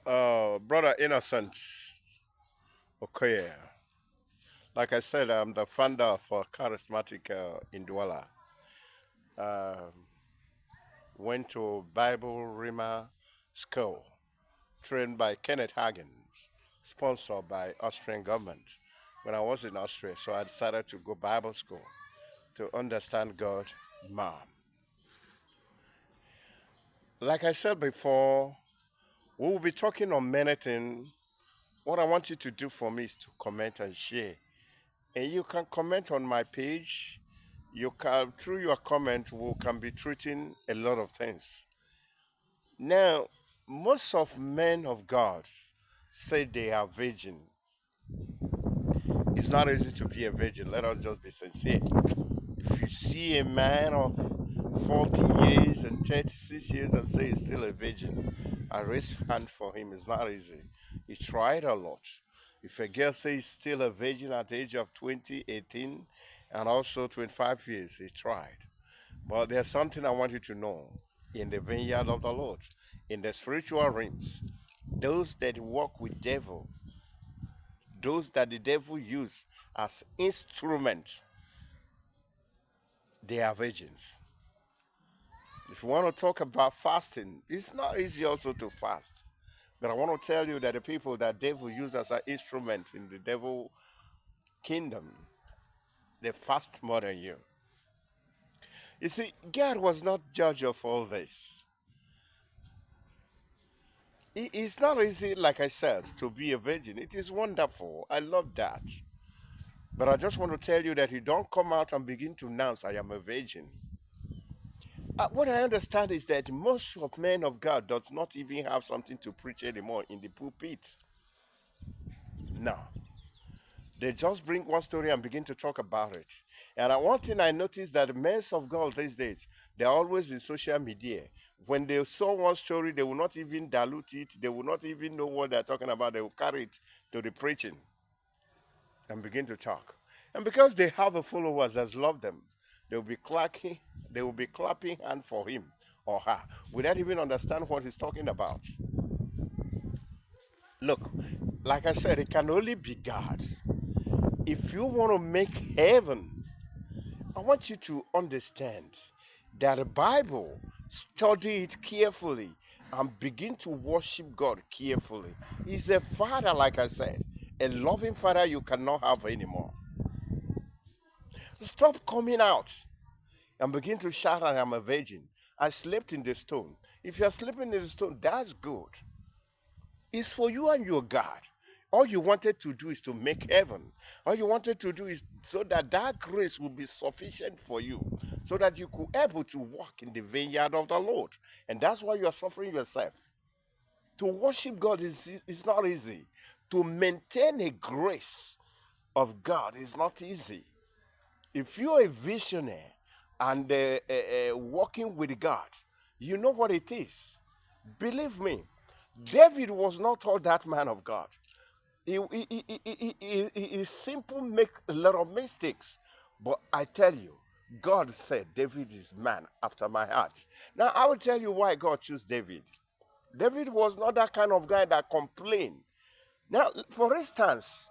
Brother Innocent Okoye. Like I said, I'm the founder for Charismatic Indwella. Um, Went to Bible Rima School, trained by Kenneth Hagins, sponsored by Austrian government when I was in Austria. So I decided to go Bible school to understand God more. Like I said before, we will be talking on many things. What I want you to do for me is to comment and share. And you can comment on my page. You can, through your comment, we can be treating a lot of things. Now, most of men of God say they are virgin. It's not easy to be a virgin. Let us just be sincere. If you see a man of 40 years and 36 years and say he's still a virgin, I raise hand for him. It's not easy. He tried a lot. If a girl says he's still a virgin at the age of 20, 18, and also 25 years, he tried. But there's something I want you to know in the vineyard of the Lord, in the spiritual realms. Those that walk with devil, those that the devil use as instrument, they are virgins. If you want to talk about fasting, it's not easy also to fast. But I want to tell you that the people that devil use as an instrument in the devil kingdom, they fast more than you. You see, God was not judge of all this. It's not easy, like I said, to be a virgin. It is wonderful. I love that. But I just want to tell you that you don't come out and begin to announce, I am a virgin. What I understand is that most of men of God does not even have something to preach anymore in the pulpit. No. They just bring one story and begin to talk about it. And one thing I noticed that the men of God these days, they're always in social media. When they saw one story, they will not even dilute it. They will not even know what they're talking about. They will carry it to the preaching and begin to talk. And because they have the followers that love them, they will be clapping, they will be clapping hand for him or her without even understand what he's talking about. Look, like I said, it can only be God. If you want to make heaven, I want you to understand that the Bible, study it carefully and begin to worship God carefully. He's a father, like I said, a loving father you cannot have anymore. Stop coming out and begin to shout, I am a virgin. I slept in the stone. If you're sleeping in the stone, that's good. It's for you and your God. All you wanted to do is to make heaven. All you wanted to do is so that that grace will be sufficient for you, so that you could able to walk in the vineyard of the Lord. And that's why you are suffering yourself. To worship God is not easy. To maintain a grace of God is not easy. If you're a visionary and walking with God, you know what it is. Believe me, David was not all that man of God. He simple make a lot of mistakes. But I tell you, God said David is man after my heart. Now I will tell you why God chose David. David was not that kind of guy that complained. Now, for instance,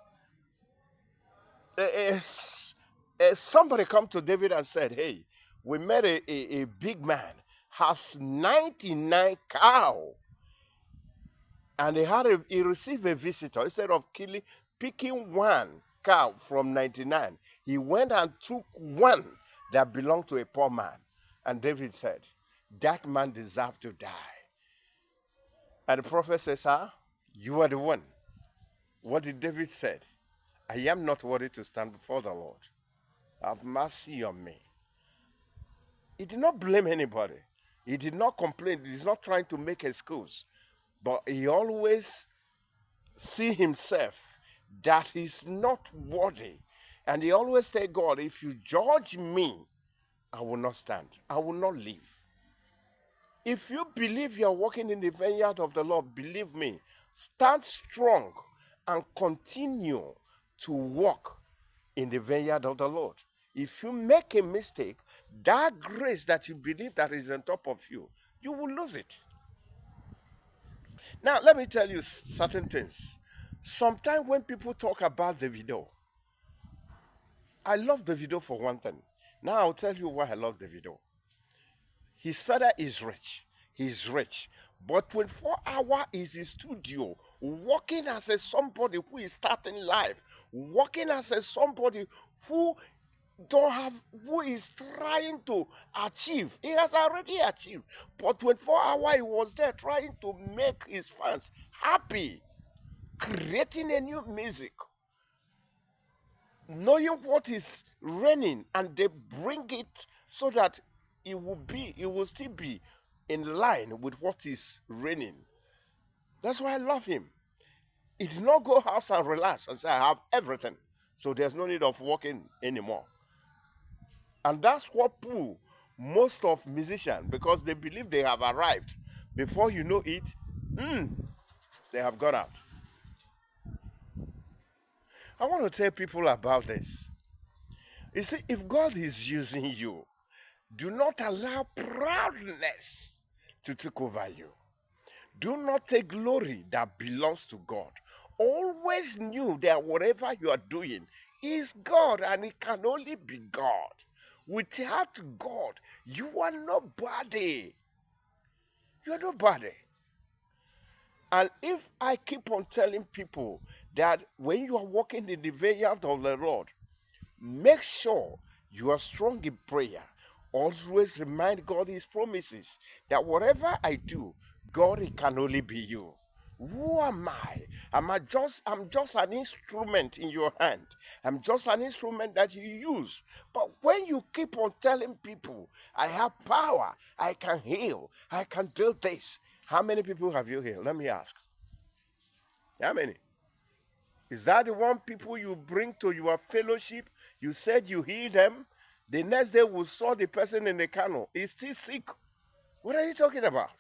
uh, somebody come to David and said, "Hey, we met a big man has 99 cow, and he received a visitor. Instead of picking one cow from 99, he went and took one that belonged to a poor man." And David said, "That man deserved to die." And the prophet says, "Sir, you are the one." What did David said? "I am not worthy to stand before the Lord. Have mercy on me." He did not blame anybody. He did not complain. He's not trying to make excuse. But he always see himself that he's not worthy. And he always tell God, if you judge me, I will not stand. I will not live. If you believe you are walking in the vineyard of the Lord, believe me, stand strong and continue to walk in the vineyard of the Lord. If you make a mistake, that grace that you believe that is on top of you, you will lose it. Now, let me tell you certain things. Sometimes when people talk about the video, I love the video for one thing. Now, I'll tell you why I love the video. His father is rich. He's rich. But 24 hours is his studio, working as a somebody who is starting life, working as a somebody who don't have who is trying to achieve. He has already achieved. But 24 hours he was there trying to make his fans happy, creating a new music, knowing what is reigning, and they bring it so that it will still be in line with what is reigning. That's why I love him. He did not go house and relax and say, I have everything, so there's no need of working anymore. And that's what pull most of musicians, because they believe they have arrived. Before you know it, they have gone out. I want to tell people about this. You see, if God is using you, do not allow proudness to take over you. Do not take glory that belongs to God. Always knew that whatever you are doing is God, and it can only be God. Without God, you are nobody. You are nobody. And if I keep on telling people that when you are walking in the vineyard of the Lord, make sure you are strong in prayer. Always remind God his promises that whatever I do, God, it can only be you. Who am I? I'm just an instrument in your hand. I'm just an instrument that you use. But when you keep on telling people, I have power, I can heal, I can do this, how many people have you healed? Let me ask. How many? Is that the one people you bring to your fellowship? You said you healed them. The next day we saw the person in the canoe. He's still sick. What are you talking about?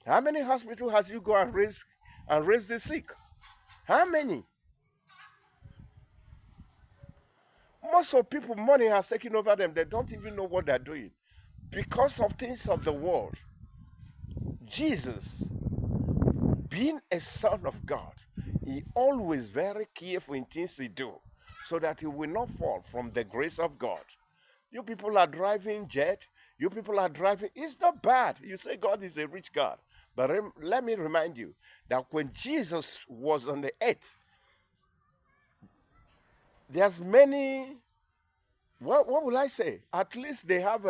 How many hospitals has you go and raise the sick? How many? Most of people, money has taken over them. They don't even know what they're doing. Because of things of the world. Jesus, being a son of God, he always very careful in things he do, so that he will not fall from the grace of God. You people are driving jet. You people are driving. It's not bad. You say God is a rich God. But let me remind you that when Jesus was on the earth, there's many, what will I say? At least they have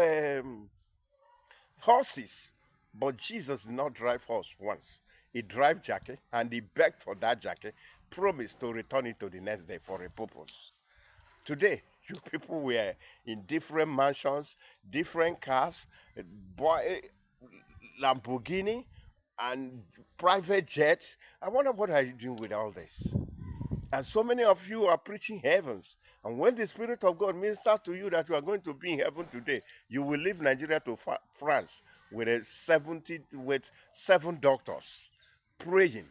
horses. But Jesus did not drive horse once. He drive jacket and he begged for that jacket, promised to return it to the next day for a purpose. Today, you people were in different mansions, different cars, Lamborghini, and private jets. I wonder what are you doing with all this? And so many of you are preaching heavens. And when the Spirit of God ministers to you that you are going to be in heaven today, you will leave Nigeria to France with 7 doctors praying.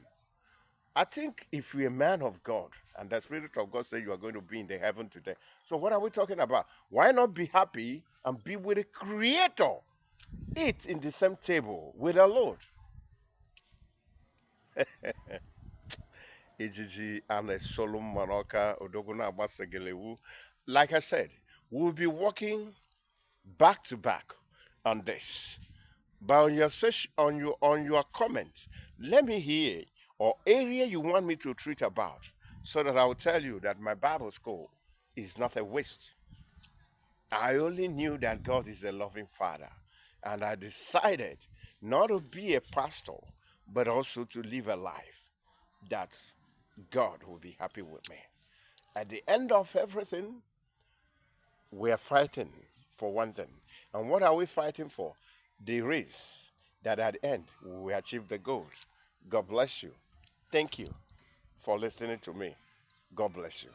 I think if you're a man of God and the Spirit of God says you are going to be in the heaven today, so what are we talking about? Why not be happy and be with the Creator? Eat in the same table with the Lord. Ejiji and Solomon Manoka Odoguna Basegelewu. Like I said, we'll be working back to back on this. But on your comment, let me hear or area you want me to treat about, so that I will tell you that my Bible school is not a waste. I only knew that God is a loving Father, and I decided not to be a pastor, but also to live a life that God will be happy with me. At the end of everything, we are fighting for one thing. And what are we fighting for? The race that at the end we achieve the goal. God bless you. Thank you for listening to me. God bless you.